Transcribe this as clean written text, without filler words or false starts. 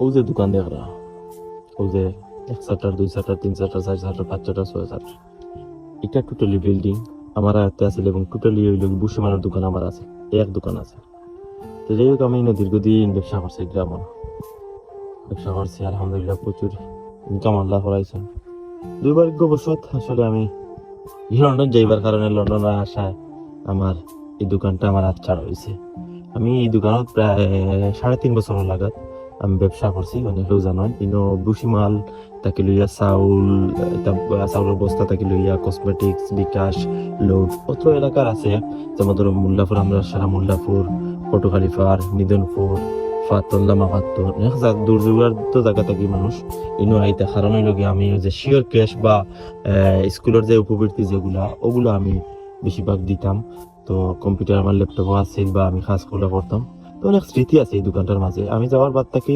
ও যে দোকান দেখরা, ও যে 1 shutter 2 shutter 3 shutter 4 shutter 5 shutter 6 shutter, এটা টোটালি বিল্ডিং আমার হাতে আছে এবং টোটালি ওই লোক বুসিমানের দোকান আমার আছে, এক দোকান আছে। তো যাই হোক আমি দীর্ঘদিন ব্যবসা করছি, গ্রামে ব্যবসা করছি, আলহামদুলিল্লাহ প্রচুর ইনকাম আল্লাহ করাইছেন। দুর্ভাগ্যবশত আসলে আমি লন্ডন যাইবার কারণে লন্ডনে আসায় আমার এই দোকানটা আমার হাত ছাড়া হয়েছে। আমি এই দোকানত প্রায় 3.5 বছর লাগাত আমি ব্যবসা করছি, অনেকেও জানেন কিন্তু ভুসিমাল তাকে লইয়া চাউল, চাউলের বস্তা তাকে লইয়া কসমেটিক্স, বিকাশ, লোড অত এলাকার আছে, যেমন ধরো মোল্লাপুর, আমরা সারা মোল্লাপুর, পটুখালিফার, নিদনপুর, ফাতন, লামাফাতন, দূর দূরান্ত জায়গা থাকি মানুষ ইনো আইতে, কারণ হইল কি আমি ওই যে শিওর ক্যাশ বা স্কুলের যে উপবৃত্তি যেগুলা ওগুলো আমি বেশিরভাগ দিতাম। তো কম্পিউটার আমার ল্যাপটপও আছে বা আমি কাজ করলে করতাম। তো অনেক স্মৃতি আছে এই দোকানটার মাঝে। আমি যাওয়ার বাদ থেকে